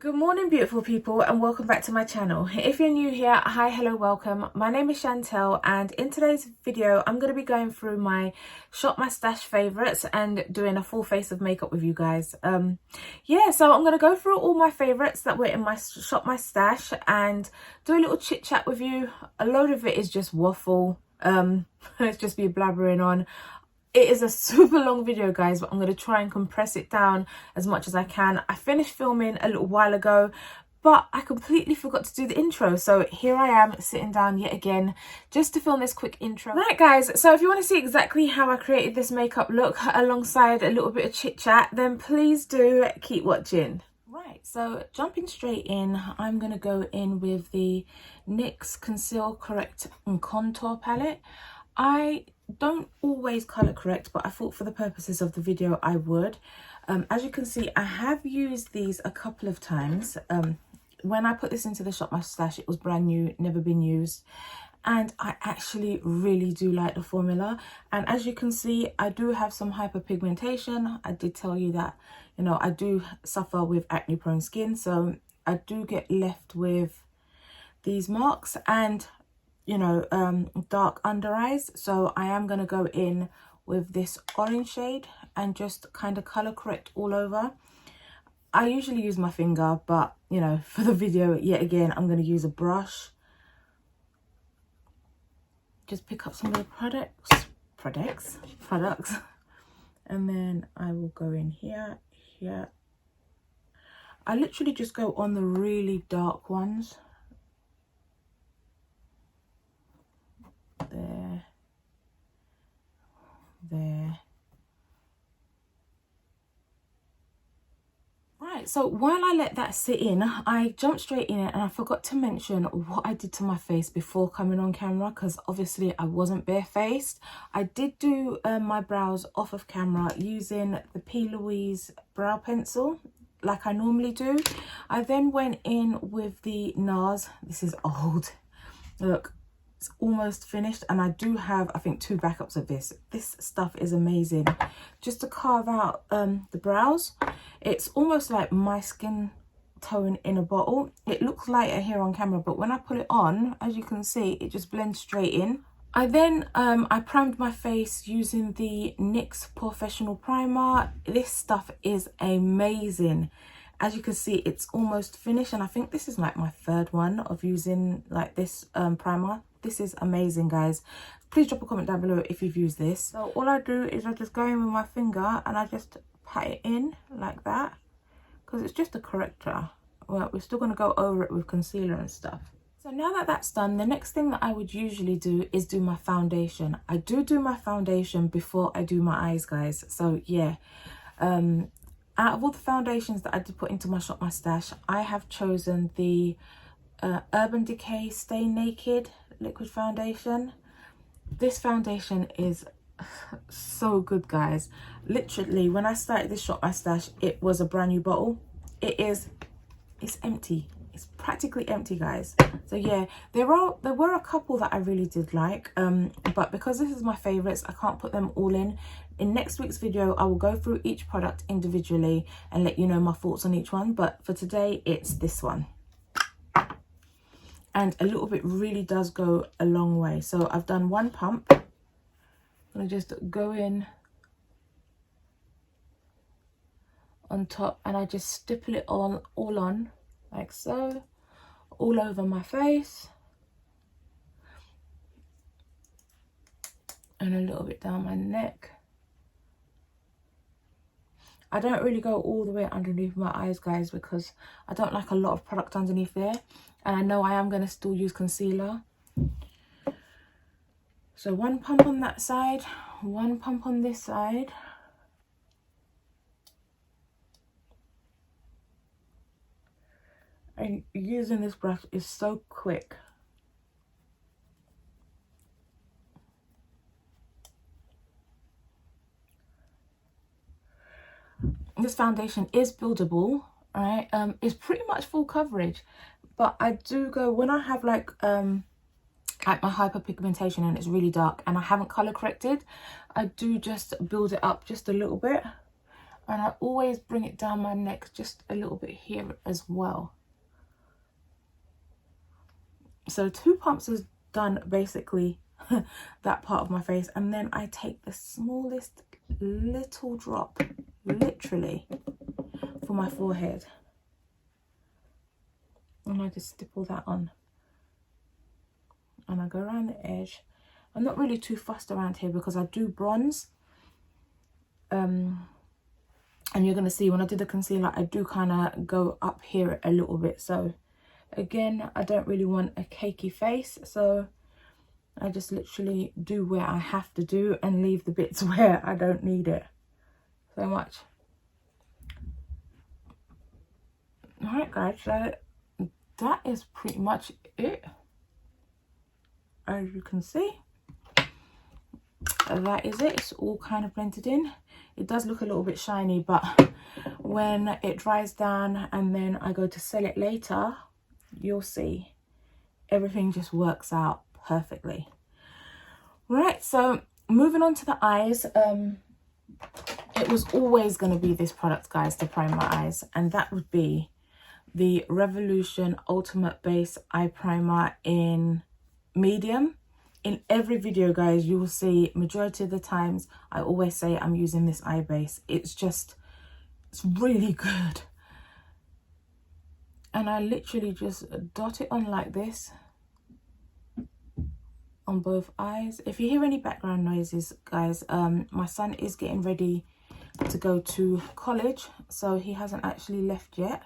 Good morning, beautiful people, and welcome back to my channel. If you're new here, hi, hello, welcome. My name is Chantel, and in today's video I'm going to be going through my Shop My Stash favorites and doing a full face of makeup with you guys. So I'm going to go through all my favorites that were in my Shop My Stash and do a little chit chat with you. A load of it is just waffle. It's just be blabbering on. It is a super long video, guys, but I'm going to try and compress it down as much as I can. I finished filming a little while ago, but I completely forgot to do the intro. So here I am sitting down yet again just to film this quick intro. Right, guys, so if you want to see exactly how I created this makeup look alongside a little bit of chit chat, then please do keep watching. Right, so jumping straight in, I'm going to go in with the NYX Conceal Correct and Contour palette. I don't always color correct, but I thought for the purposes of the video I would. As you can see, I have used these a couple of times. When I put this into the Shop My Stash, it was brand new, never been used, and I actually really do like the formula. And as you can see, I do have some hyperpigmentation. I did tell you that, you know, I do suffer with acne prone skin, so I do get left with these marks and, you know, dark under eyes. So I am going to go in with this orange shade and just kind of color correct all over. I usually use my finger, but, you know, for the video, yet again, I'm going to use a brush. Just pick up some of the products, and then I will go in here. I literally just go on the really dark ones. There. Right, so while I let that sit in, I jumped straight in it, and I forgot to mention what I did to my face before coming on camera, because obviously I wasn't barefaced. I did do my brows off of camera using the P. Louise brow pencil like I normally do. I then went in with the NARS. This is old. Look, it's almost finished, and I do have, I think, 2 backups of this. This stuff is amazing. Just to carve out the brows. It's almost like my skin tone in a bottle. It looks lighter here on camera, but when I put it on, as you can see, it just blends straight in. I then I primed my face using the NYX Professional Primer. This stuff is amazing. As you can see, it's almost finished, and I think this is like my 3rd one of using like this primer. This is amazing, guys. Please drop a comment down below if you've used this. So all I do is I just go in with my finger and I just pat it in like that, because it's just a corrector. Well, we're still going to go over it with concealer and stuff. So now that that's done, the next thing that I would usually do is do my foundation. I do my foundation before I do my eyes, guys. So yeah, out of all the foundations that I did put into my Shop My Stash, I have chosen the Urban Decay Stay Naked liquid foundation. This foundation is so good, guys. Literally, when I started this Shop My Stash, it was a brand new bottle. It's empty. It's practically empty, guys. So yeah, there were a couple that I really did like, but because this is my favorites, I can't put them all in. In next week's video, I will go through each product individually and let you know my thoughts on each one, but for today it's this one. And a little bit really does go a long way. So I've done 1 pump. I'm gonna just go in on top, and I just stipple it all on like so, all over my face, and a little bit down my neck. I don't really go all the way underneath my eyes, guys, because I don't like a lot of product underneath there, and I know I am going to still use concealer. So 1 pump on that side, 1 pump on this side. And using this brush is so quick. This foundation is buildable, right? It's pretty much full coverage, but I do go, when I have like my hyperpigmentation and it's really dark and I haven't color corrected, I do just build it up just a little bit. And I always bring it down my neck just a little bit here as well. So 2 pumps is done basically that part of my face, and then I take the smallest little drop, literally, for my forehead, and I just stipple that on, and I go around the edge. I'm not really too fussed around here because I do bronze, and you're going to see when I do the concealer I do kind of go up here a little bit. So again, I don't really want a cakey face, so I just literally do where I have to do and leave the bits where I don't need it so much. Alright guys, so that is pretty much it. As you can see, that is it. It's all kind of blended in. It does look a little bit shiny, but when it dries down and then I go to sell it later, you'll see everything just works out perfectly. Right, so moving on to the eyes. It was always going to be this product, guys, to prime my eyes, and that would be the Revolution Ultimate Base Eye Primer in medium. In every video, guys, you will see majority of the times I always say I'm using this eye base. It's really good. And I literally just dot it on like this on both eyes. If you hear any background noises, guys, my son is getting ready to go to college, so he hasn't actually left yet.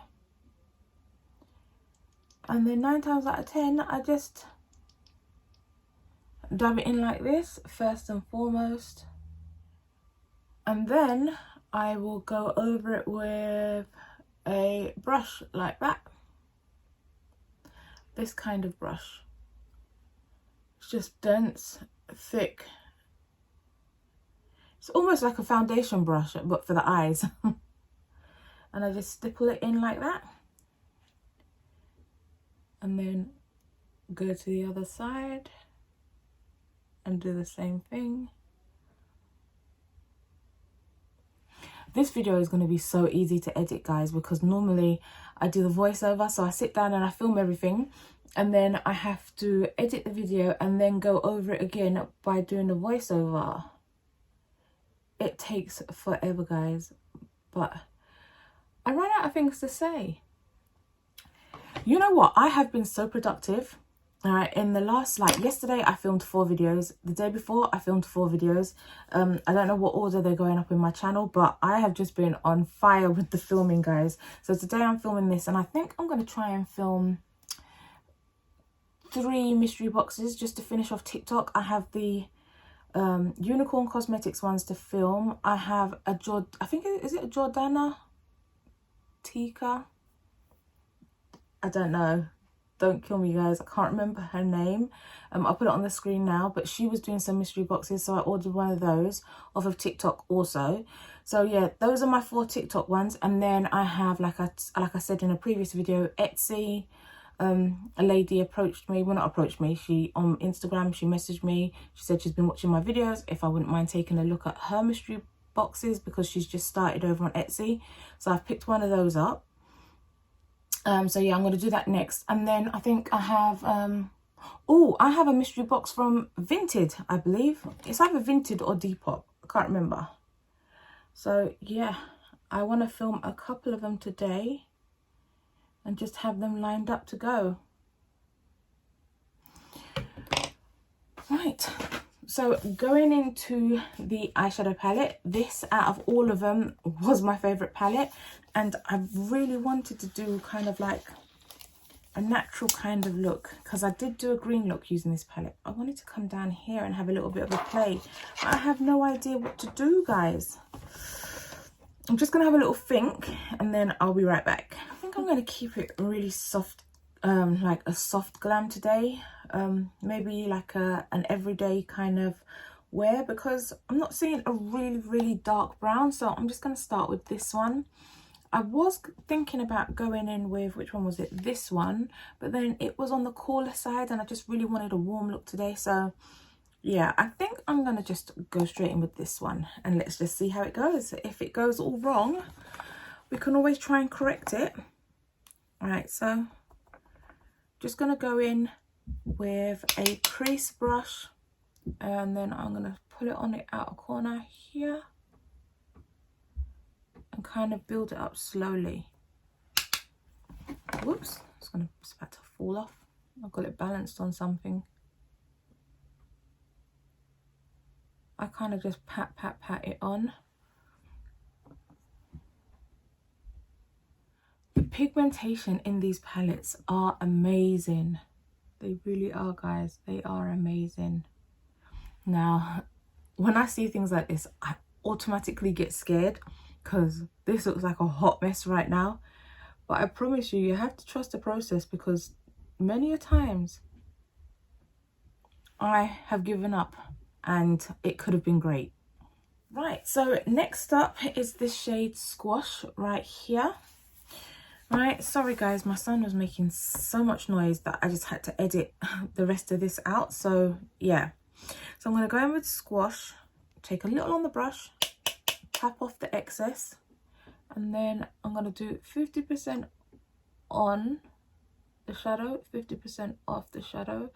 And then 9 times out of 10, I just dab it in like this first and foremost, and then I will go over it with a brush like that, this kind of brush. It's just dense, thick. It's almost like a foundation brush, but for the eyes. And I just stipple it in like that, and then go to the other side and do the same thing. This video is going to be so easy to edit, guys, because normally I do the voiceover, so I sit down and I film everything, and then I have to edit the video and then go over it again by doing the voiceover. It takes forever, guys, but I ran out of things to say. You know what? I have been so productive. Alright, in the last, like yesterday I filmed 4 videos. The day before I filmed 4 videos. I don't know what order they're going up in my channel, but I have just been on fire with the filming, guys. So today I'm filming this, and I think I'm going to try and film 3 mystery boxes just to finish off TikTok. I have the Unicorn Cosmetics ones to film. I have a I think, is it a Jordana Tika? I don't know. Don't kill me, guys. I can't remember her name. I'll put it on the screen now, but she was doing some mystery boxes, so I ordered one of those off of TikTok also. So yeah, those are my 4 TikTok ones. And then I have, like I said in a previous video, Etsy. A lady approached me, well, not approached me, she on Instagram, she messaged me. She said she's been watching my videos, if I wouldn't mind taking a look at her mystery boxes, because she's just started over on Etsy. So I've picked one of those up. So yeah, I'm going to do that next. And then I think I have, I have a mystery box from Vinted, I believe. It's either Vinted or Depop. I can't remember. So yeah, I want to film a couple of them today and just have them lined up to go. Right. So going into the eyeshadow palette, this out of all of them was my favourite palette. And I really wanted to do kind of like a natural kind of look, because I did do a green look using this palette. I wanted to come down here and have a little bit of a play, but I have no idea what to do, guys. I'm just going to have a little think and then I'll be right back. I think I'm going to keep it really soft, like a soft glam today. Maybe like an everyday kind of wear, because I'm not seeing a really dark brown. So I'm just going to start with this one. I was thinking about going in with, which one was it? This one, but then it was on the cooler side and I just really wanted a warm look today. So yeah, I think I'm gonna just go straight in with this one and let's just see how it goes. If it goes all wrong, we can always try and correct it. All right, so just gonna go in with a crease brush and then I'm gonna put it on the outer corner here and kind of build it up slowly. Whoops, it's about to fall off. I've got it balanced on something. I kind of just pat it on. The pigmentation in these palettes are amazing. They really are, guys. They are amazing. Now, when I see things like this, I automatically get scared because this looks like a hot mess right now. But I promise you, you have to trust the process because many a times I have given up and it could have been great. Right, so next up is this shade Squash right here. Right, sorry guys, my son was making so much noise that I just had to edit the rest of this out. So yeah, so I'm going to go in with Squash, take a little on the brush, tap off the excess, and then I'm going to do 50% on the shadow, 50% off the shadow,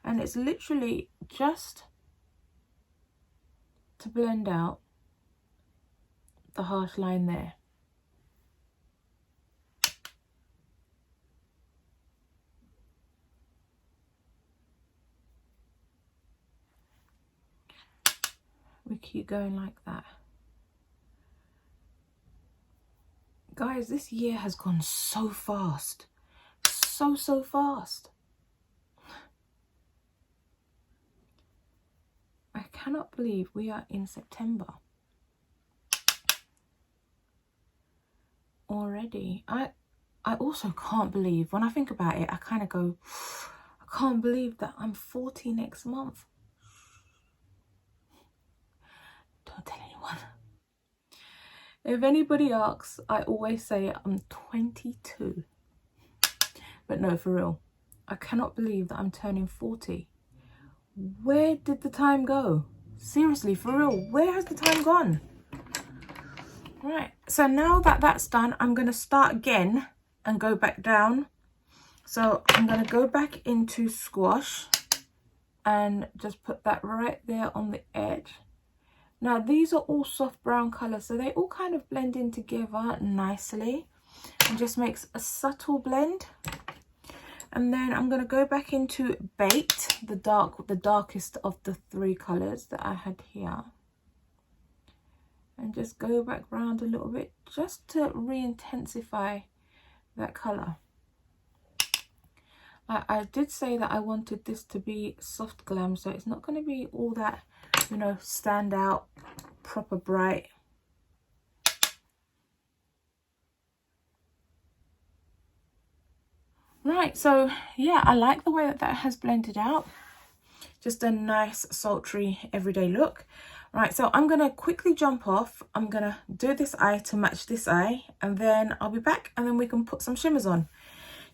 and it's literally just to blend out the harsh line there. We keep going like that. Guys, this year has gone so fast. So fast. I cannot believe we are in September already. I also can't believe, when I think about it, I kind of go, I can't believe that I'm 40 next month. Don't tell anyone. If anybody asks, I always say I'm 22. But no, for real, I cannot believe that I'm turning 40. Where did the time go? Seriously, for real, where has the time gone? Right, so now that that's done, I'm going to start again and go back down. So I'm going to go back into Squash and just put that right there on the edge. Now these are all soft brown colours, so they all kind of blend in together nicely and just makes a subtle blend. And then I'm going to go back into Baked, the darkest of the three colours that I had here, and just go back round a little bit just to re-intensify that colour. I did say that I wanted this to be soft glam, so it's not going to be all that, you know, stand out, proper bright. Right, so yeah, I like the way that that has blended out. Just a nice, sultry, everyday look. Right, so I'm going to quickly jump off. I'm going to do this eye to match this eye, and then I'll be back, and then we can put some shimmers on.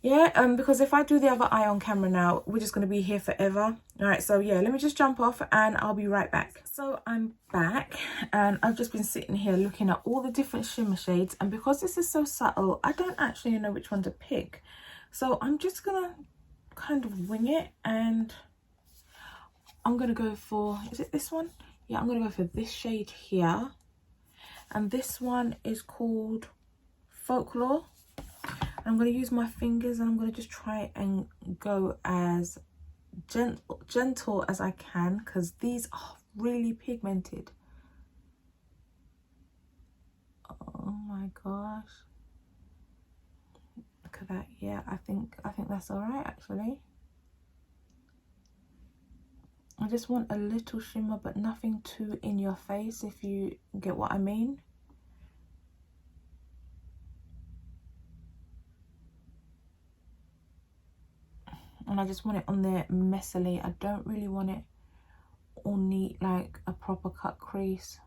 Yeah, because if I do the other eye on camera now, we're just going to be here forever. All right, so yeah, let me just jump off and I'll be right back. So I'm back and I've just been sitting here looking at all the different shimmer shades, and because this is so subtle, I don't actually know which one to pick. So I'm just going to kind of wing it, and I'm going to go for, is it this one? Yeah, I'm going to go for this shade here. And this one is called Folklore. I'm going to use my fingers and I'm going to just try and go as gentle as I can, because these are really pigmented. Oh my gosh. Look at that. Yeah, I think that's all right actually. I just want a little shimmer, but nothing too in your face, if you get what I mean. And I just want it on there messily. I don't really want it all neat like a proper cut crease.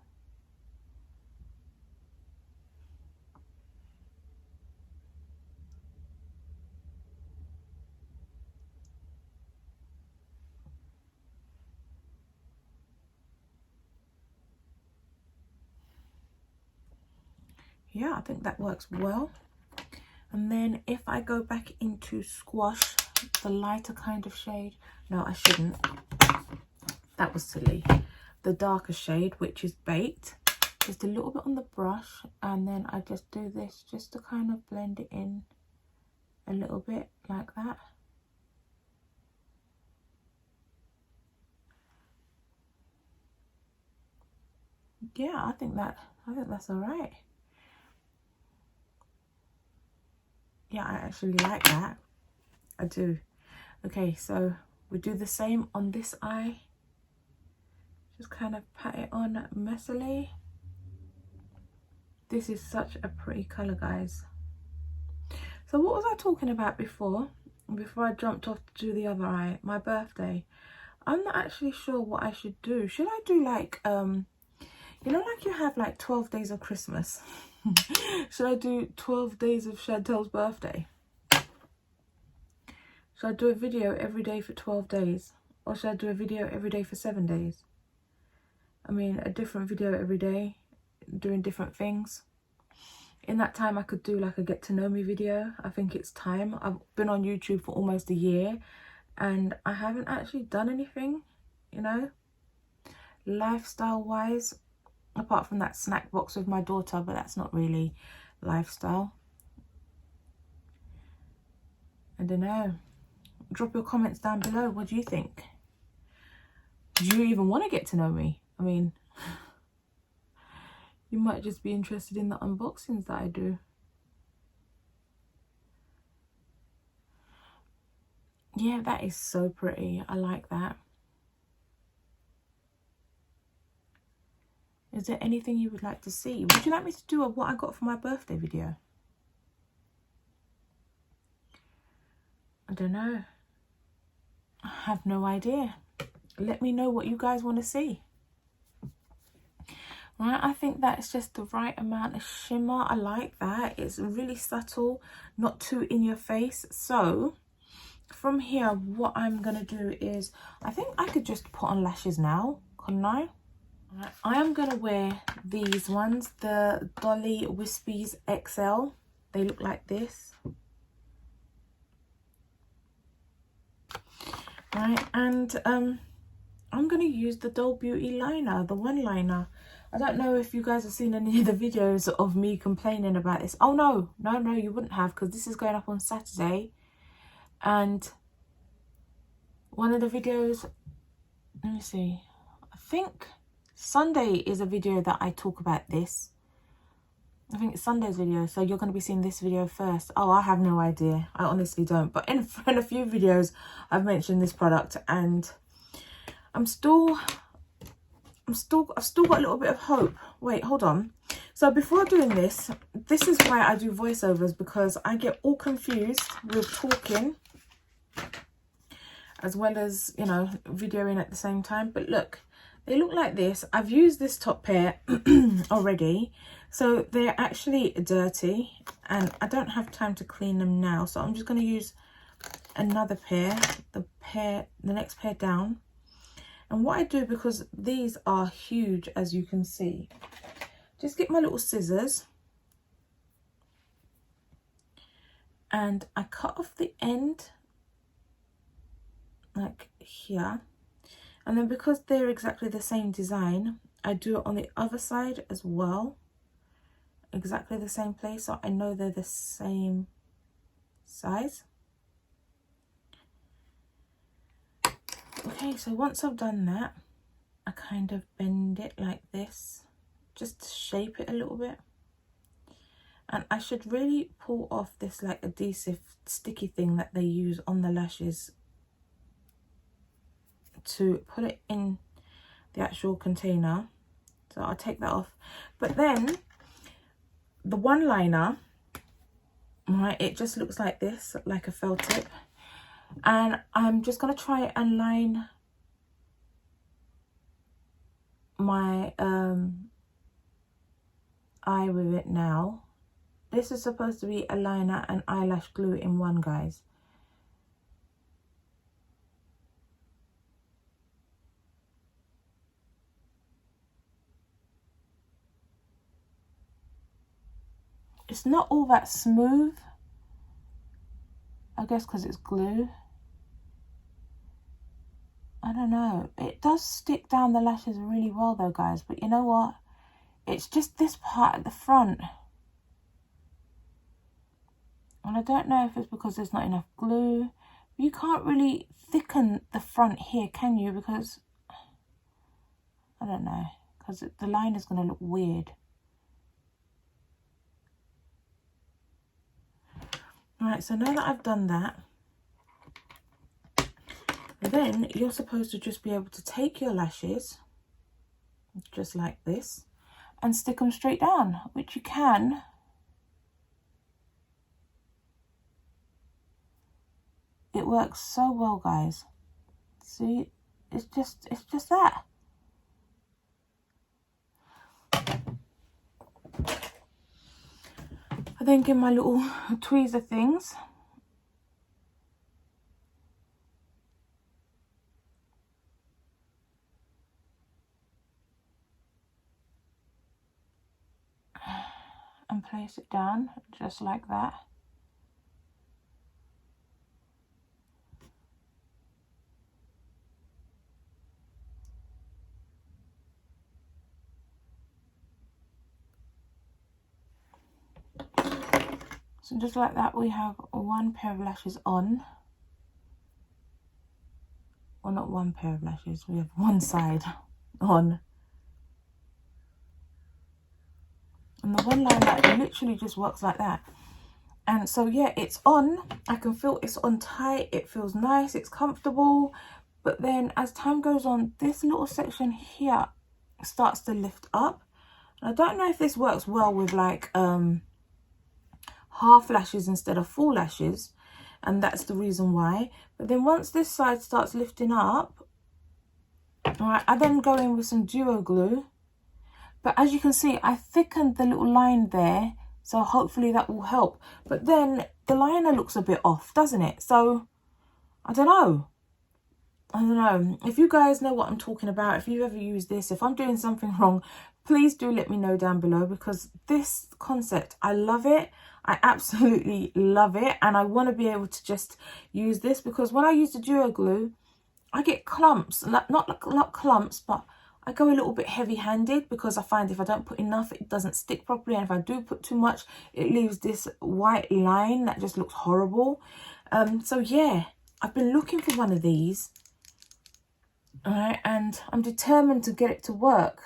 yeah, I think that works well. And then if I go back into Squash, the lighter kind of shade, no, I shouldn't, that was silly, the darker shade, which is Baked, just a little bit on the brush, and then I just do this just to kind of blend it in a little bit like that. Yeah, I think that's all right. Yeah, I actually like that. I do. Okay, so we do the same on this eye. Just kind of pat it on messily. This is such a pretty color, guys. So what was I talking about before I jumped off to do the other eye? My birthday. I'm not actually sure what I should do. Should I do like you know, like you have like 12 days of Christmas? Should I do 12 days of Chantel's birthday? Should I do a video every day for 12 days? Or should I do a video every day for 7 days? I mean, a different video every day, doing different things. In that time, I could do like a get to know me video. I think it's time. I've been on YouTube for almost a year and I haven't actually done anything, you know, lifestyle wise, apart from that snack box with my daughter, but that's not really lifestyle. I don't know. Drop your comments down below. What do you think? Do you even want to get to know me? I mean, you might just be interested in the unboxings that I do. Yeah, that is so pretty. I like that. Is there anything you would like to see? Would you like me to do a what I got for my birthday video? I don't know. I have no idea. Let me know what you guys want to see. Right, I think that's just the right amount of shimmer. I like that. It's really subtle, not too in your face. So from here, what I'm going to do is, I think I could just put on lashes now, couldn't I? Right, I am going to wear these ones, the Dolly Wispies XL. They look like this. Right, and I'm going to use the Doll Beauty liner, the one liner. I don't know if you guys have seen any of the videos of me complaining about this. Oh, no, you wouldn't have, because this is going up on Saturday. And one of the videos, let me see, I think Sunday is a video that I talk about this. I think it's Sunday's video, so you're going to be seeing this video first. Oh, I have no idea. I honestly don't. But in a few videos, I've mentioned this product, and I've still got a little bit of hope. Wait, hold on. So before doing this is why I do voiceovers, because I get all confused with talking as well as, you know, videoing at the same time. But look, they look like this. I've used this top pair already, so they're actually dirty and I don't have time to clean them now, so I'm just going to use another pair, the next pair down. And what I do, because these are huge, as you can see, just get my little scissors and I cut off the end like here. And then because they're exactly the same design, I do it on the other side as well. Exactly the same place, so I know they're the same size. Okay, so once I've done that, I kind of bend it like this, just to shape it a little bit. And I should really pull off this like adhesive sticky thing that they use on the lashes to put it in the actual container. So I'll take that off. But then the one liner, right, it just looks like this, like a felt tip. And I'm just going to try and line my eye with it now. This is supposed to be a liner and eyelash glue in one, guys. it's not all that smooth. I guess because it's glue. I don't know. It does stick down the lashes really well though, guys. But you know what? It's just this part at the front. And I don't know if it's because there's not enough glue. You can't really thicken the front here, can you? Because, I don't know. Because the line is going to look weird. Alright, so now that I've done that, then you're supposed to just be able to take your lashes, just like this, and stick them straight down, which you can. It works so well, guys. See, it's just that. I then get my little tweezer things. And place it down just like that. So just like that, we have one pair of lashes on. Well, not one pair of lashes, we have one side on. And the one line that literally just works like that. And so yeah, it's on. I can feel it's on tight. It feels nice. It's comfortable. But then as time goes on, this little section here starts to lift up. And I don't know if this works well with like half lashes instead of full lashes, and that's the reason why. But then once this side starts lifting up, all right, I then go in with some duo glue. But as you can see, I thickened the little line there, so hopefully that will help. But then the liner looks a bit off, doesn't it? So I don't know. If you guys know what I'm talking about, if you've ever used this, if I'm doing something wrong, please do let me know down below, because this concept, I love it. I absolutely love it, and I want to be able to just use this, because when I use the duo glue, I get clumps, not clumps, but I go a little bit heavy-handed, because I find if I don't put enough, it doesn't stick properly, and if I do put too much, it leaves this white line that just looks horrible. So yeah, I've been looking for one of these, all right, and I'm determined to get it to work.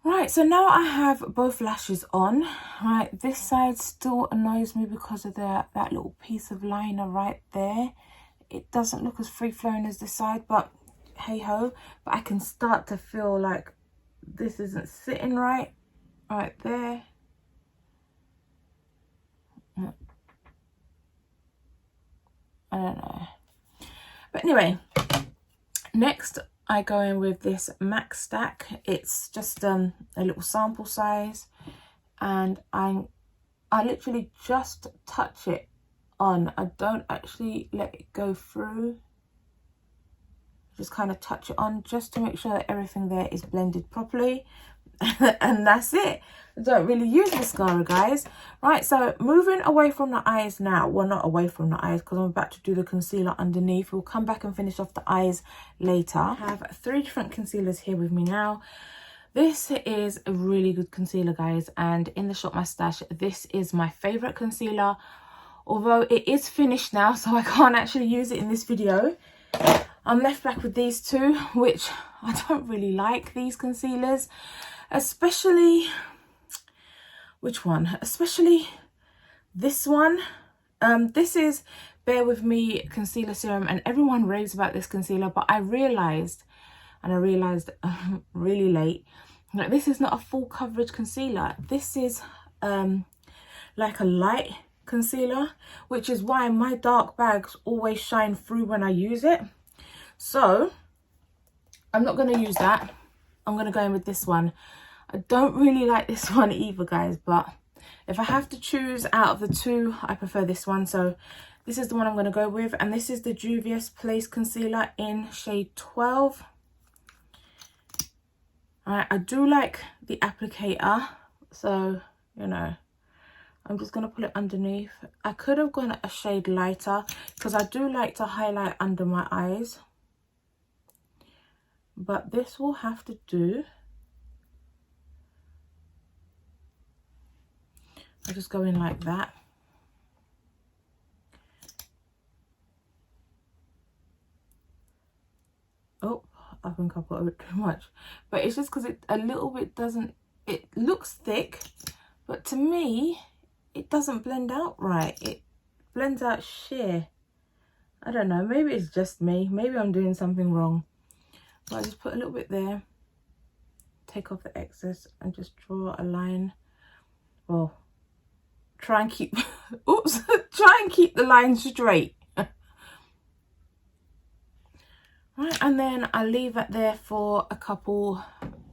Right, so now I have both lashes on. Right, this side still annoys me because of that little piece of liner right there. It doesn't look as free-flowing as this side, but hey ho. But I can start to feel like this isn't sitting right there. I don't know. But anyway, next I go in with this MAC stack. It's just a little sample size, and I literally just touch it on. I don't actually let it go through. Just kind of touch it on just to make sure that everything there is blended properly. And that's it. I don't really use mascara, guys. Right, so moving away from the eyes now. Well, not away from the eyes, because I'm about to do the concealer underneath. We'll come back and finish off the eyes later. I have 3 different concealers here with me now. This is a really good concealer, guys, and in the Shop My Stash, this is my favorite concealer, although it is finished now, so I can't actually use it in this video. I'm left back with these 2, which I don't really like, these concealers, especially, which one? Especially this one. This is Bear With Me Concealer Serum, and everyone raves about this concealer, but I realised really late, that this is not a full coverage concealer. This is like a light concealer, which is why my dark bags always shine through when I use it. So I'm not going to use that. I'm going to go in with this one. I don't really like this one either, guys, but if I have to choose out of the 2, I prefer this one. So this is the one I'm going to go with, and this is the Juvia Place Concealer in shade 12. Alright, I do like the applicator, So, you know, I'm just going to put it underneath. I could have gone a shade lighter because I do like to highlight under my eyes. But this will have to do. I'll just go in like that. Oh, I think I've got a bit too much. But it's just because it a little bit doesn't, it looks thick, but to me, it doesn't blend out right. It blends out sheer. I don't know, maybe it's just me. Maybe I'm doing something wrong. But I just put a little bit there. Take off the excess and just draw a line. Well, try and keep, oops, try and keep the line straight. Right, and then I leave it there for a couple,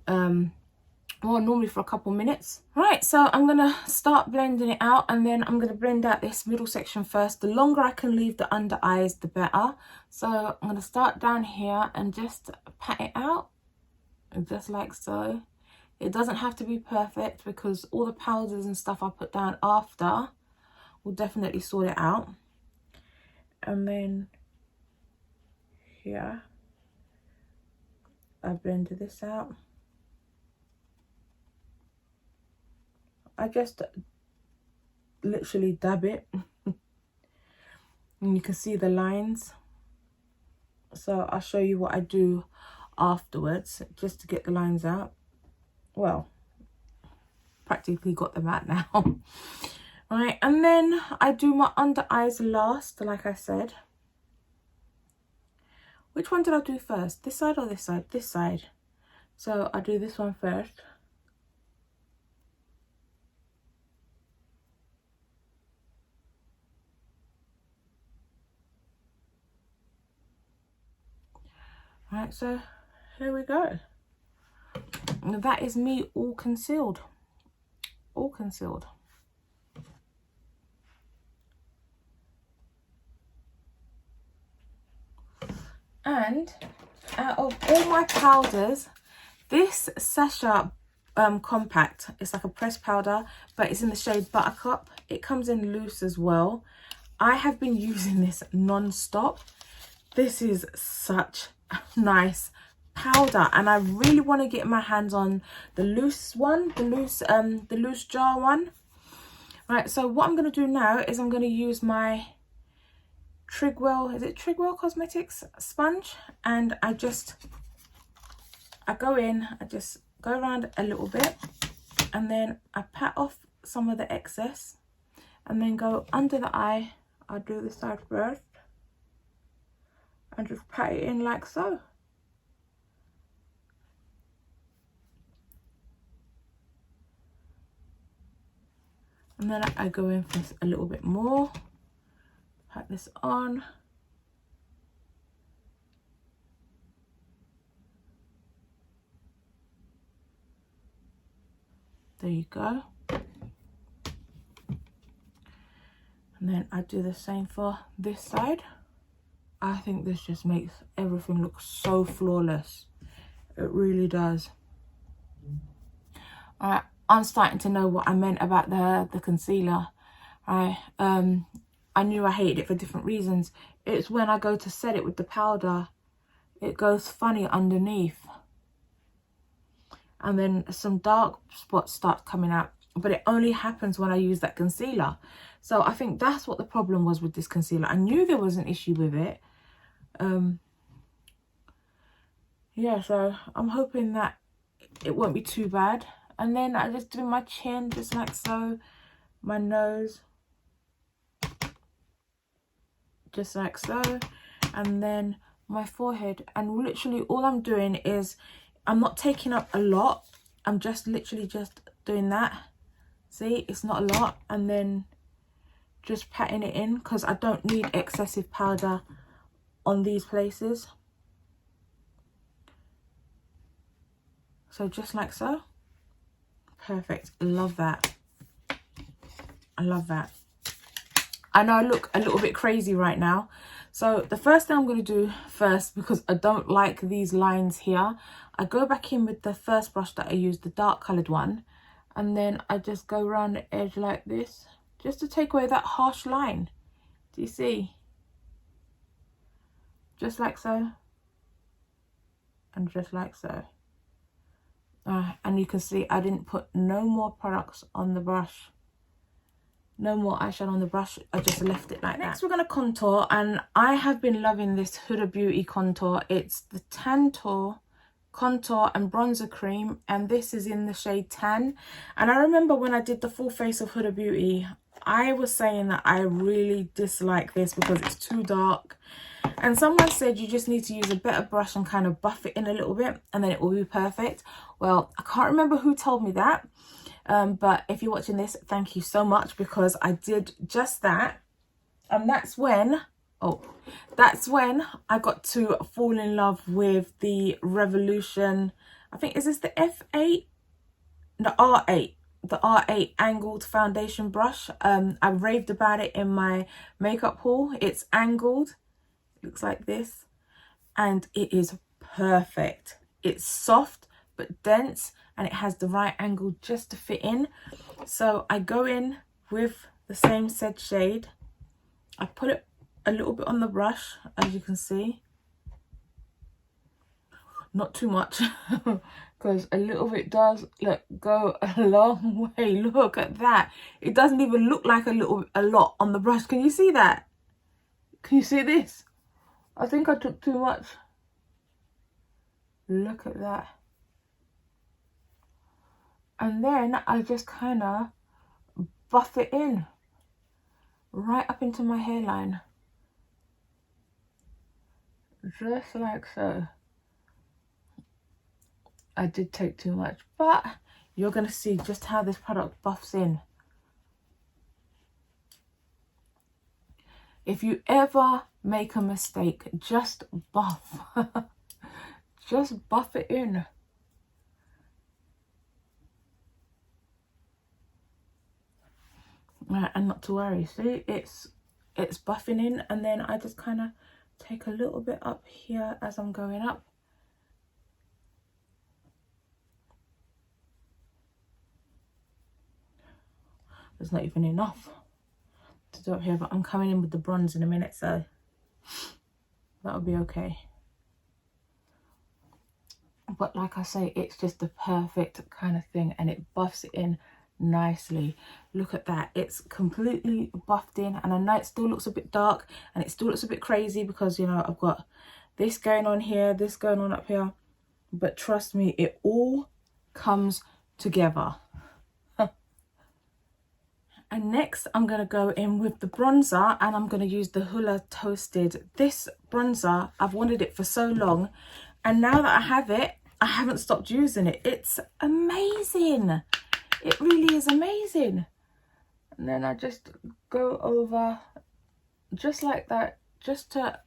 well, normally for a couple minutes. Right, so I'm gonna start blending it out, and then I'm gonna blend out this middle section first. The longer I can leave the under eyes, the better. So I'm gonna start down here and just pat it out, just like so. It doesn't have to be perfect because all the powders and stuff I put down after will definitely sort it out. And then here, I blended this out. I just literally dab it and you can see the lines. So I'll show you what I do afterwards just to get the lines out. Well, practically got them out now. Right, and then I do my under eyes last, like I said. Which one did I do first? This side or this side? This side. So I do this one first. Right, so here we go. And that is me all concealed. All concealed. And out of all my powders, this Sacha compact, it's like a pressed powder, but it's in the shade Buttercup. It comes in loose as well. I have been using this non-stop. This is such a nice powder, and I really want to get my hands on the loose one, the loose jar one. Right, so what I'm going to do now is I'm going to use my Trigwell, is it Trigwell Cosmetics sponge, and I go in, I just go around a little bit, and then I pat off some of the excess, and then go under the eye. I do this side first and just pat it in like so. And then I go in for a little bit more, pat this on. There you go. And then I do the same for this side. I think this just makes everything look so flawless. It really does. Alright, I'm starting to know what I meant about the concealer. Right, I knew I hated it for different reasons. It's when I go to set it with the powder, it goes funny underneath. And then some dark spots start coming out. But it only happens when I use that concealer. So I think that's what the problem was with this concealer. I knew there was an issue with it. Yeah, so I'm hoping that it won't be too bad. And then I just do my chin just like so, my nose just like so, and then my forehead. And literally all I'm doing is, I'm not taking up a lot, I'm just literally just doing that. See, it's not a lot. And then just patting it in because I don't need excessive powder on these places. So just like so. Perfect. Love that. I love that. I know I look a little bit crazy right now. So the first thing I'm going to do first, because I don't like these lines here, I go back in with the first brush that I used, the dark coloured one, and then I just go around the edge like this, just to take away that harsh line. Do you see? Just like so, and just like so. And you can see I didn't put no more products on the brush. No more eyeshadow on the brush. I just left it like that. Next we're going to contour, and I have been loving this Huda Beauty contour. It's the Tantour contour and bronzer cream, and this is in the shade Tan. And I remember when I did the full face of Huda Beauty, I was saying that I really dislike this because it's too dark. And someone said you just need to use a better brush and kind of buff it in a little bit, and then it will be perfect. Well, I can't remember who told me that. But if you're watching this, thank you so much, because I did just that. And that's when I got to fall in love with the Revolution. I think, is this the F8? The R8. The R8 angled foundation brush. I raved about it in my makeup haul. It's angled. It looks like this. And it is perfect. It's soft but dense, and it has the right angle just to fit in. So I go in with the same said shade. I put it a little bit on the brush, as you can see. Not too much, because a little bit does go a long way. Look at that. It doesn't even look like a lot on the brush. Can you see that? Can you see this? I think I took too much. Look at that. And then I just kind of buff it in right up into my hairline, just like so. I did take too much, but you're going to see just how this product buffs in. If you ever make a mistake, just buff. Just buff it in. Right, and not to worry, see, it's buffing in, and then I just kind of take a little bit up here as I'm going up. There's not even enough to do up here, but I'm coming in with the bronze in a minute, so that'll be okay. But like I say, it's just the perfect kind of thing, and it buffs it in nicely. Look at that. It's completely buffed in, and I know it still looks a bit dark, and it still looks a bit crazy because, you know, I've got this going on here, this going on up here, but trust me, it all comes together. And next I'm going to go in with the bronzer, and I'm going to use the Hoola Toasted. This bronzer, I've wanted it for so long, and now that I have it, I haven't stopped using it. It's amazing. It really is amazing. And then I just go over just like that, just to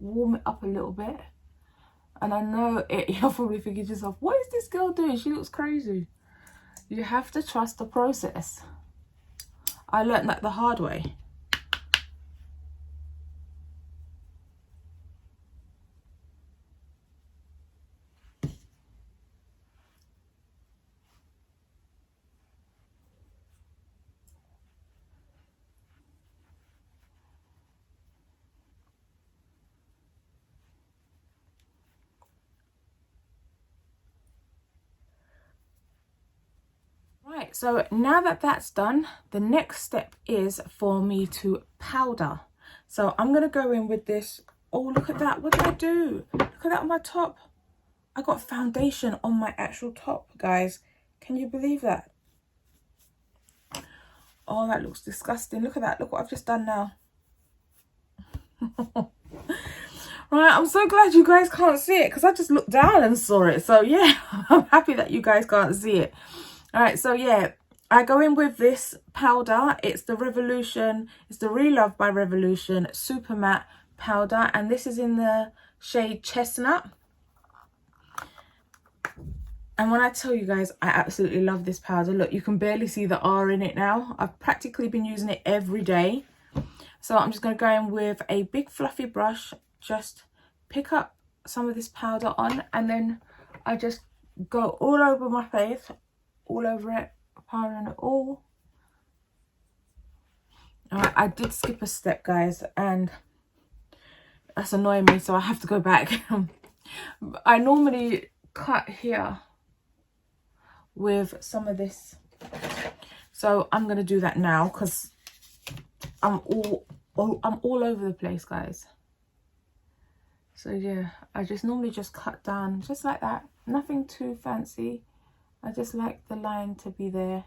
warm it up a little bit. And I know you're probably thinking to yourself, what is this girl doing? She looks crazy. You have to trust the process. I learned that the hard way. Right, so now that that's done, the next step is for me to powder. So I'm going to go in with this. Oh, look at that. What did I do? Look at that on my top. I got foundation on my actual top, guys. Can you believe that? Oh, that looks disgusting. Look at that. Look what I've just done now. Right, I'm so glad you guys can't see it, because I just looked down and saw it. So yeah, I'm happy that you guys can't see it. All right, so yeah, I go in with this powder. It's the Revolution, it's the Relove by Revolution Super Matte Powder, and this is in the shade Chestnut. And when I tell you guys, I absolutely love this powder. Look, you can barely see the R in it now. I've practically been using it every day. So I'm just going to go in with a big fluffy brush, just pick up some of this powder on, and then I just go all over my face, all over it, powdering it all. Alright, I did skip a step, guys, and that's annoying me, so I have to go back. I normally cut here with some of this, so I'm gonna do that now because I'm all over the place, guys. So yeah, I just normally just cut down just like that, nothing too fancy. I just like the line to be there,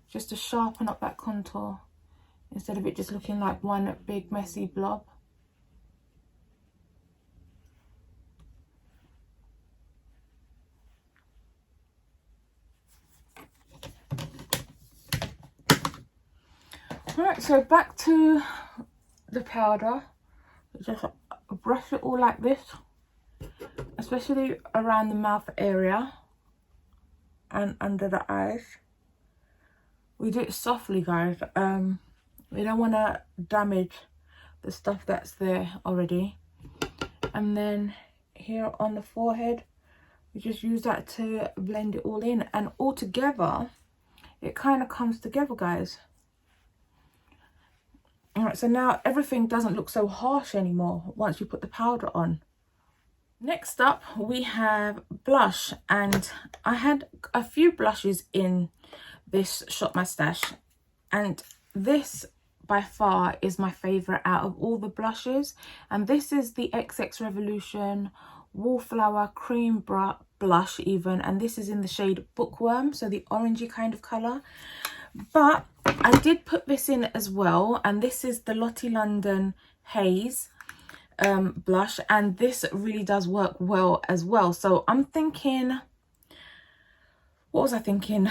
just to sharpen up that contour instead of it just looking like one big messy blob. Right, so back to the powder. Just brush it all like this, especially around the mouth area and under the eyes. We do it softly, guys. We don't want to damage the stuff that's there already. And then here on the forehead, we just use that to blend it all in, and all together it kind of comes together, guys. All right, so now everything doesn't look so harsh anymore once you put the powder on. Next up, we have blush, and I had a few blushes in this Shop My Stash, and this by far is my favorite out of all the blushes, and this is the XX Revolution Wallflower Cream Blush even, and this is in the shade Bookworm, so the orangey kind of color. But I did put this in as well, and this is the Lottie London Haze blush, and this really does work well as well. So I'm thinking, what was I thinking?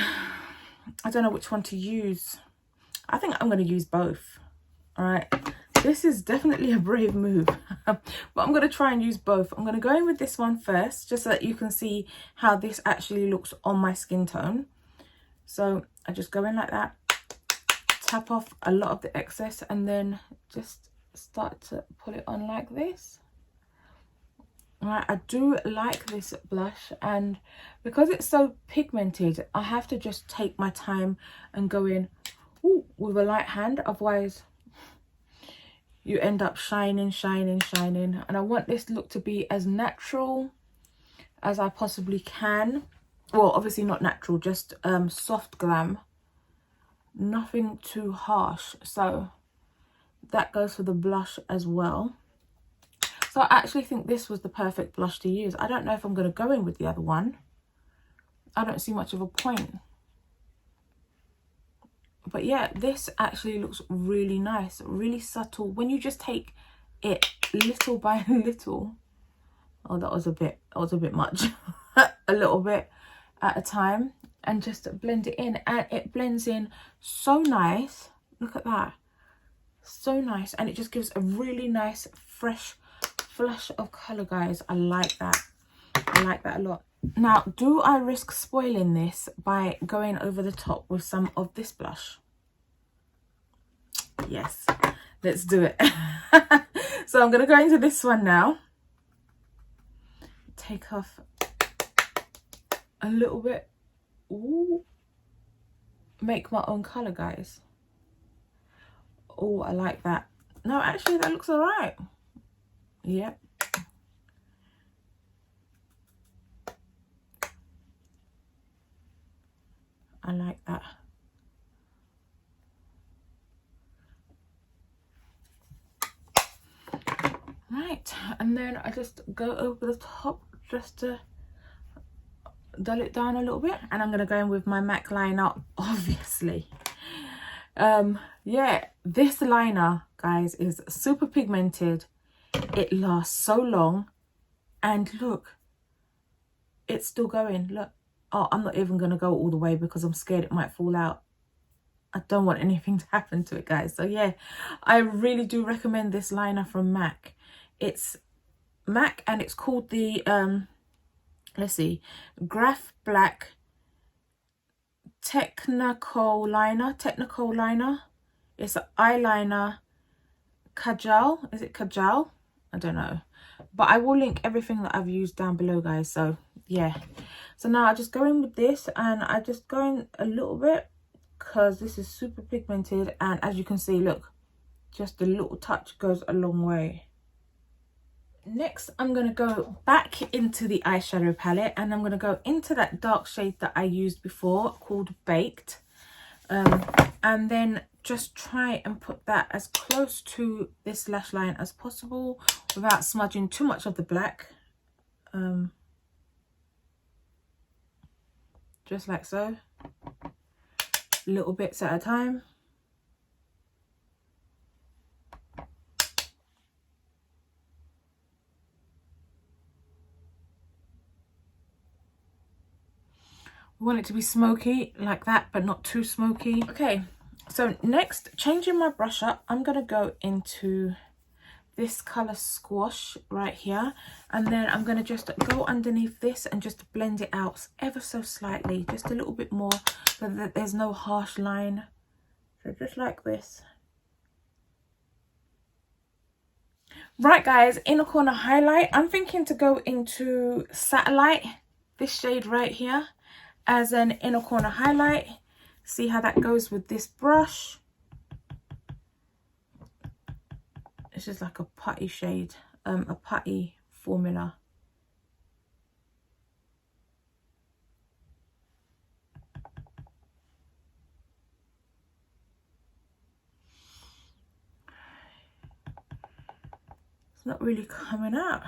I don't know which one to use. I think I'm going to use both. All right, this is definitely a brave move, but I'm going to try and use both. I'm going to go in with this one first, just so that you can see how this actually looks on my skin tone. So I just go in like that, tap off a lot of the excess, and then just start to pull it on like this. All right, I do like this blush, and because it's so pigmented, I have to just take my time and go in with a light hand, otherwise you end up shining. And I want this look to be as natural as I possibly can. Well, obviously not natural, just soft glam, nothing too harsh. So that goes for the blush as well. So I actually think this was the perfect blush to use. I don't know if I'm going to go in with the other one. I don't see much of a point. But yeah, this actually looks really nice, really subtle. When you just take it little by little. Oh, that was a bit much. A little bit at a time, and just blend it in, and it blends in so nice. Look at that, so nice, and it just gives a really nice fresh flush of color, guys. I like that. I like that a lot. Now, do I risk spoiling this by going over the top with some of this blush? Yes, let's do it. So I'm going to go into this one now. Take off a little bit. Ooh. Make my own color, guys. Oh, I like that. No, actually, that looks all right. Yep. I like that. Right, and then I just go over the top just to dull it down a little bit, and I'm going to go in with my MAC liner, obviously. Yeah, this liner, guys, is super pigmented. It lasts so long, and look, it's still going. Look. Oh, I'm not even going to go all the way because I'm scared it might fall out. I don't want anything to happen to it, guys. So yeah, I really do recommend this liner from MAC. It's MAC, and it's called the let's see, Graph Black Technical Liner. It's an eyeliner kajal. Is it kajal? I don't know, but I will link everything that I've used down below, guys, so yeah. So now I just go in with this, and I just go in a little bit because this is super pigmented, and as you can see, look, just a little touch goes a long way. Next, I'm going to go back into the eyeshadow palette, and I'm going to go into that dark shade that I used before called Baked, and then just try and put that as close to this lash line as possible without smudging too much of the black. Just like so, little bits at a time. We want it to be smoky like that, but not too smoky. Okay, so next, changing my brush up, I'm gonna go into this color Squash right here, and then I'm gonna just go underneath this and just blend it out ever so slightly, just a little bit more, so that there's no harsh line. So just like this. Right guys, inner corner highlight, I'm thinking to go into Satellite, this shade right here, as an inner corner highlight. See how that goes with this brush. It's just like a putty shade, a putty formula. It's not really coming out.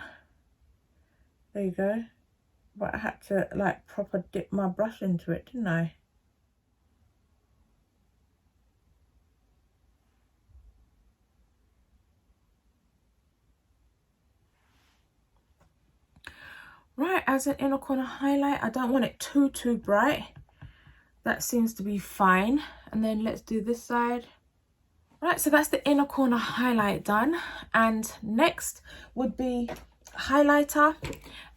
There you go. But I had to like proper dip my brush into it, didn't I? Right, as an inner corner highlight, I don't want it too bright. That seems to be fine. And then let's do this side. Right, so that's the inner corner highlight done. And next would be highlighter.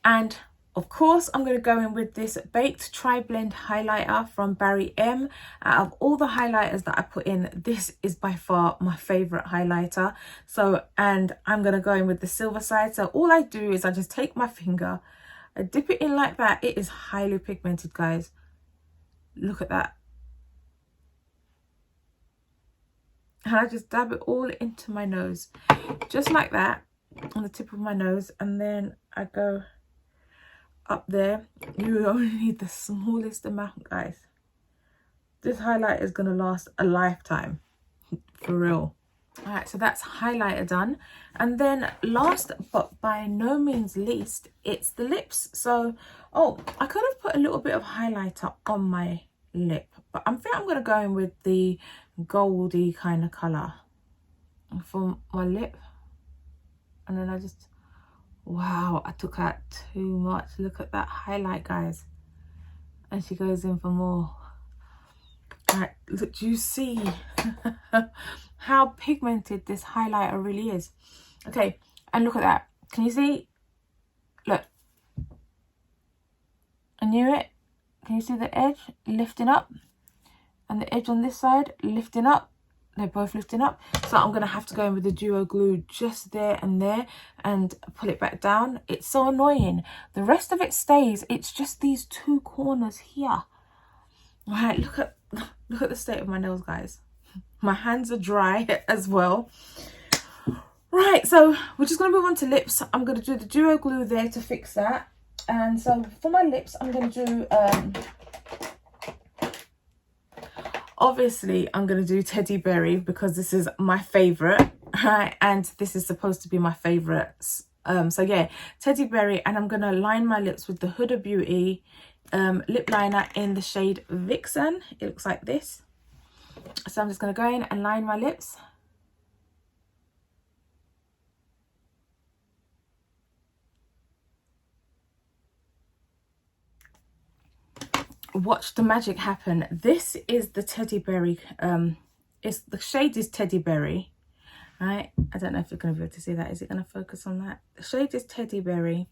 And of course, I'm going to go in with this Baked Tri-Blend Highlighter from Barry M. Out of all the highlighters that I put in, this is by far my favourite highlighter. So, and I'm going to go in with the silver side. So all I do is I just take my finger, I dip it in like that. It is highly pigmented, guys. Look at that. And I just dab it all into my nose. Just like that, on the tip of my nose. And then I go up there. You only need the smallest amount, guys. This highlight is going to last a lifetime. For real. Alright, so that's highlighter done. And then last but by no means least, it's the lips. So, oh, I could have put a little bit of highlighter on my lip, but I think I'm going to go in with the goldy kind of colour for my lip. And then I just, wow, I took out too much. Look at that highlight, guys. And she goes in for more. Right, look, do you see how pigmented this highlighter really is? Okay, and look at that. Can you see? Look. I knew it. Can you see the edge lifting up? And the edge on this side lifting up. They're both lifting up. So I'm going to have to go in with the duo glue just there and pull it back down. It's so annoying. The rest of it stays. It's just these two corners here. Right, look at the state of my nails, guys. My hands are dry as well. Right, so we're just going to move on to lips. I'm going to do the duo glue there to fix that. And so for my lips, I'm going to do, obviously, I'm going to do Teddy Berry because this is my favourite. Right, and this is supposed to be my favourite. So yeah, Teddy Berry. And I'm going to line my lips with the Huda Beauty lip liner in the shade Vixen. It looks like this. So I'm just going to go in and line my lips. Watch the magic happen. This is the Teddy Berry. The shade is Teddy Berry, right? I don't know if you're going to be able to see that. Is it going to focus on that? The shade is Teddy Berry.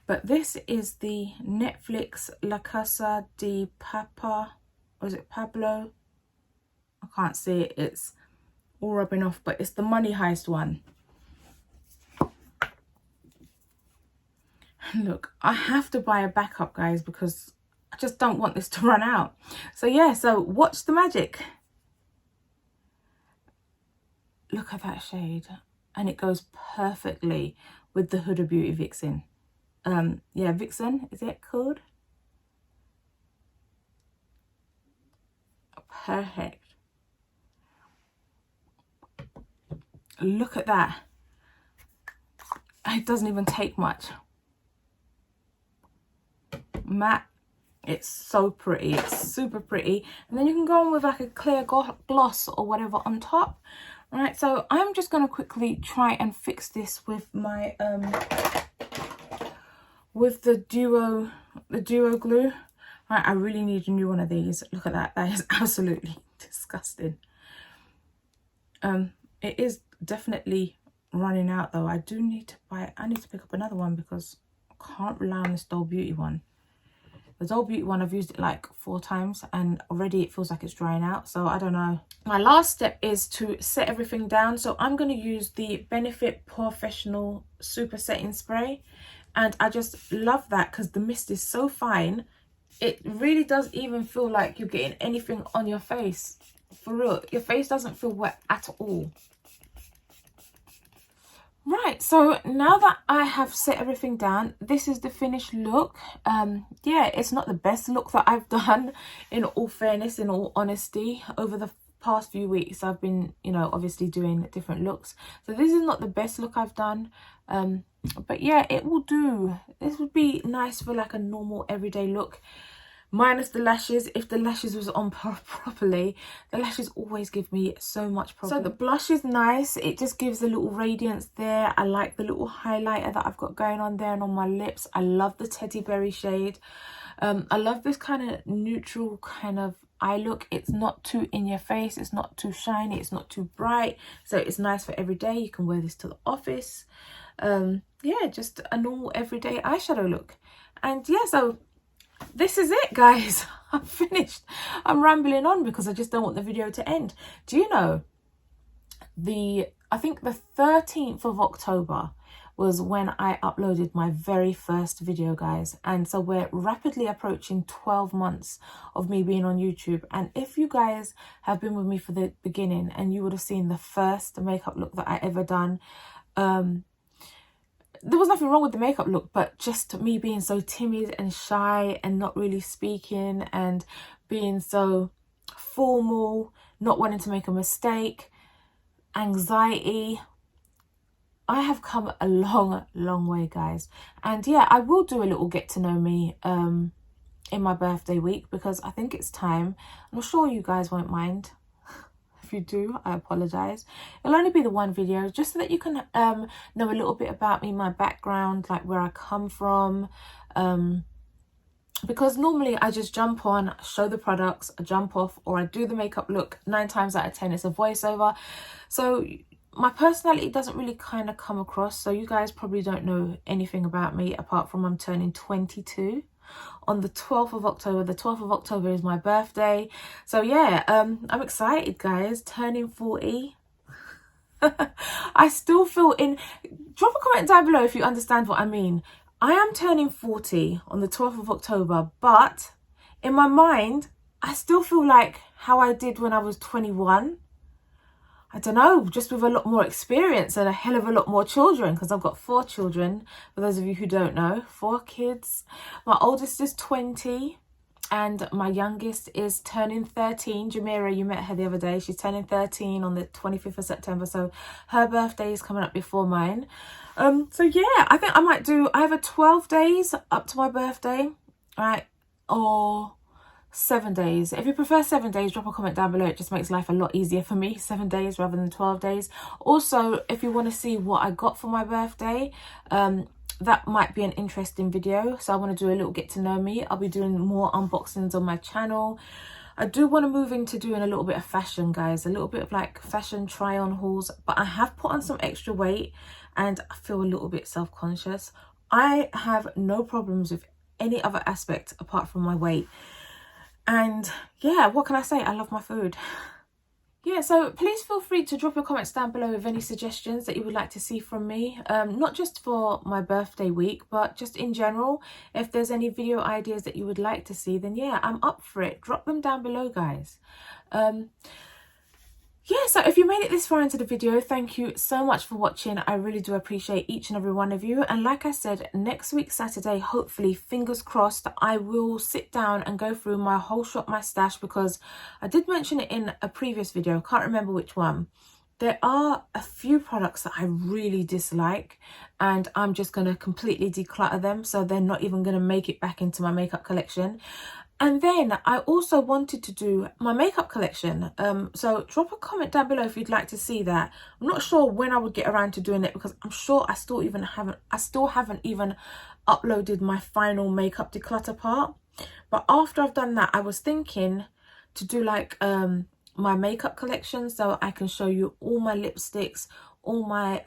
But this is the Netflix La Casa de Papa, or is it Pablo? I can't see it. It's all rubbing off, but it's the Money Heist one. Look, I have to buy a backup, guys, because I just don't want this to run out. So yeah, so watch the magic. Look at that shade, and it goes perfectly with the Huda Beauty Vixen. Yeah, Vixen, is it called? Perfect. Look at that. It doesn't even take much. Matte, it's so pretty, it's super pretty. And then you can go on with like a clear gloss or whatever on top. Right, so I'm just going to quickly try and fix this with my with the duo glue. Right, I really need a new one of these. Look at that, that is absolutely disgusting. It is definitely running out though. I need to pick up another one because I can't rely on this Doll Beauty one. The Doll Beauty one, I've used it like 4 times and already it feels like it's drying out, so I don't know. My last step is to set everything down, so I'm going to use the Benefit Professional Super Setting Spray, and I just love that because the mist is so fine. It really does even feel like you're getting anything on your face. For real, your face doesn't feel wet at all. Right, so now that I have set everything down, this is the finished look. Yeah, it's not the best look that I've done, in all fairness, in all honesty. Over the past few weeks, I've been, you know, obviously doing different looks. So this is not the best look I've done. But yeah, it will do. This would be nice for like a normal everyday look. Minus the lashes. If the lashes was on properly, the lashes always give me so much problem. So the blush is nice. It just gives a little radiance there. I like the little highlighter that I've got going on there and on my lips. I love the Teddy Berry shade. I love this kind of neutral kind of eye look. It's not too in your face. It's not too shiny. It's not too bright. So it's nice for every day. You can wear this to the office. Yeah, just a normal everyday eyeshadow look. And yeah, so this is it, guys. I'm finished. I'm rambling on because I just don't want the video to end. Do you know, I think the 13th of October was when I uploaded my very first video, guys. And so we're rapidly approaching 12 months of me being on YouTube. And if you guys have been with me for the beginning, and you would have seen the first makeup look that I ever done, there was nothing wrong with the makeup look, but just me being so timid and shy and not really speaking and being so formal, not wanting to make a mistake, anxiety. I have come a long way, guys. And yeah, I will do a little get to know me in my birthday week, because I think it's time. I'm sure you guys won't mind. If you do, I apologize. It'll only be the one video, just so that you can know a little bit about me, my background, like where I come from. Because normally I just jump on, show the products, I jump off, or I do the makeup look. 9 times out of 10 it's a voiceover. So my personality doesn't really kind of come across. So you guys probably don't know anything about me apart from I'm turning 22 on the 12th of October. The 12th of October is my birthday. So yeah, I'm excited, guys. Turning 40. I still feel in... Drop a comment down below if you understand what I mean. I am turning 40 on the 12th of October, but in my mind, I still feel like how I did when I was 21. I don't know, just with a lot more experience and a hell of a lot more children, because I've got 4 children, for those of you who don't know, 4 kids. My oldest is 20 and my youngest is turning 13. Jamira, you met her the other day. She's turning 13 on the 25th of September, so her birthday is coming up before mine. So yeah, I think I might do either 12 days up to my birthday, right, or 7 days. If you prefer 7 days, drop a comment down below. It just makes life a lot easier for me, 7 days rather than 12 days. Also, if you want to see what I got for my birthday, that might be an interesting video. So I want to do a little get to know me. I'll be doing more unboxings on my channel. I do want to move into doing a little bit of fashion, guys, a little bit of like fashion try on hauls, but I have put on some extra weight and I feel a little bit self-conscious. I have no problems with any other aspect apart from my weight. And yeah, what can I say? I love my food. yeah, so please feel free to drop your comments down below with any suggestions that you would like to see from me. Not just for my birthday week, but just in general. If there's any video ideas that you would like to see, then yeah, I'm up for it. Drop them down below, guys. Yeah, so if you made it this far into the video, thank you so much for watching. I really do appreciate each and every one of you. And like I said, next week Saturday, hopefully, fingers crossed, I will sit down and go through my whole shop, my stash, because I did mention it in a previous video. I can't remember which one. There are a few products that I really dislike, and I'm just going to completely declutter them, so they're not even going to make it back into my makeup collection. And then I also wanted to do my makeup collection. So drop a comment down below if you'd like to see that. I'm not sure when I would get around to doing it, because I'm sure I still haven't even uploaded my final makeup declutter part. But after I've done that, I was thinking to do like my makeup collection, so I can show you all my lipsticks, all my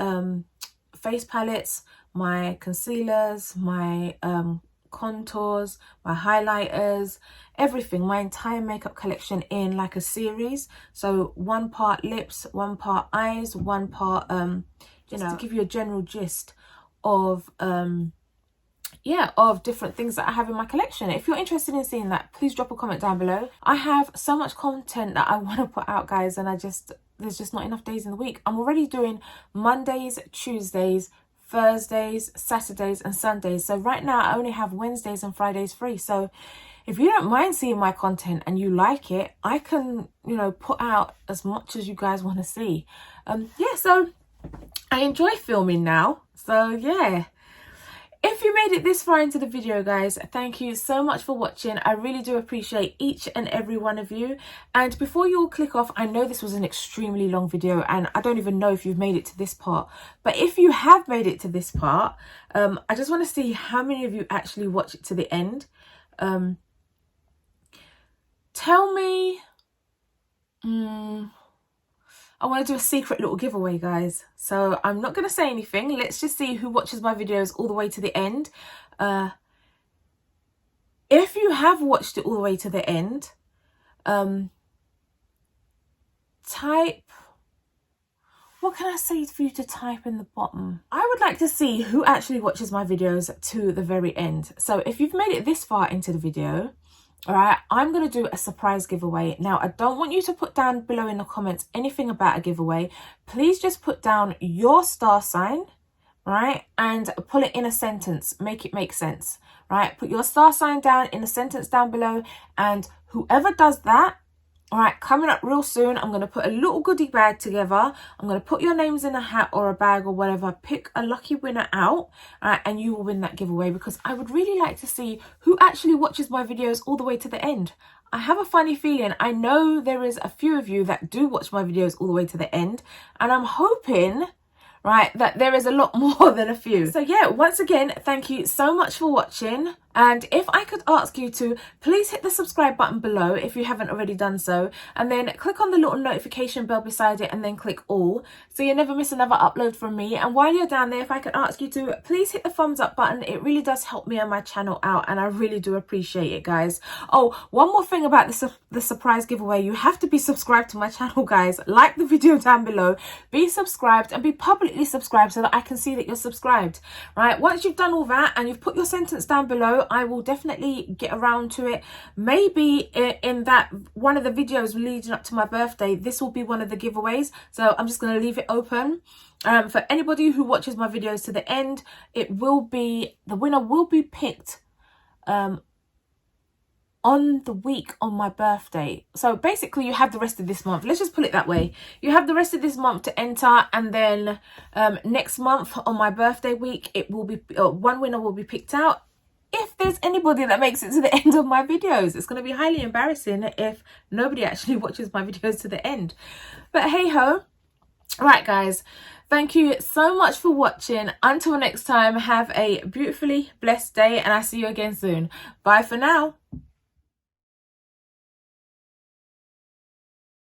face palettes, my concealers, my contours, my highlighters, everything, my entire makeup collection in like a series. So one part lips, one part eyes, one part just to give you a general gist of yeah, of different things that I have in my collection. If you're interested in seeing that, please drop a comment down below. I have so much content that I want to put out, guys, and there's just not enough days in the week. I'm already doing Mondays, Tuesdays, Thursdays, Saturdays and Sundays. So right now I only have Wednesdays and Fridays free. So if you don't mind seeing my content and you like it, I can, you know, put out as much as you guys want to see. Yeah, so I enjoy filming now. So yeah. If you made it this far into the video, guys, thank you so much for watching. I really do appreciate each and every one of you. And before you all click off, I know this was an extremely long video and I don't even know if you've made it to this part. But if you have made it to this part, I just want to see how many of you actually watch it to the end. Tell me... I want to do a secret little giveaway, guys. So I'm not going to say anything. Let's just see who watches my videos all the way to the end. If you have watched it all the way to the end, type... What can I say for you to type in the bottom? I would like to see who actually watches my videos to the very end. So if you've made it this far into the video... Alright, I'm going to do a surprise giveaway. Now, I don't want you to put down below in the comments anything about a giveaway. Please just put down your star sign, right? And put it in a sentence. Make it make sense, right? Put your star sign down in a sentence down below. And whoever does that, alright, coming up real soon, I'm going to put a little goodie bag together. I'm going to put your names in a hat or a bag or whatever. Pick a lucky winner out, alright, and you will win that giveaway, because I would really like to see who actually watches my videos all the way to the end. I have a funny feeling, I know there is a few of you that do watch my videos all the way to the end, and I'm hoping... right, that there is a lot more than a few. So yeah, once again, thank you so much for watching. And if I could ask you to please hit the subscribe button below if you haven't already done so, and then click on the little notification bell beside it and then click all, so you never miss another upload from me. And while you're down there, if I could ask you to please hit the thumbs up button, it really does help me and my channel out, and I really do appreciate it, guys. Oh, one more thing about the surprise giveaway, you have to be subscribed to my channel, guys. Like the video down below, be subscribed and be publicly subscribed so that I can see that you're subscribed, right? Once you've done all that and you've put your sentence down below, I will definitely get around to it. Maybe in that one of the videos leading up to my birthday, this will be one of the giveaways, so I'm just going to leave it open. For anybody who watches my videos to the end, it will be, the winner will be picked on the week on my birthday. So basically you have the rest of this month, let's just put it that way. You have the rest of this month to enter, and then next month on my birthday week, it will be one winner will be picked out. If there's anybody that makes it to the end of my videos, it's going to be highly embarrassing if nobody actually watches my videos to the end. But hey ho. Right, guys, thank you so much for watching. Until next time, have a beautifully blessed day, and I'll see you again soon. Bye for now.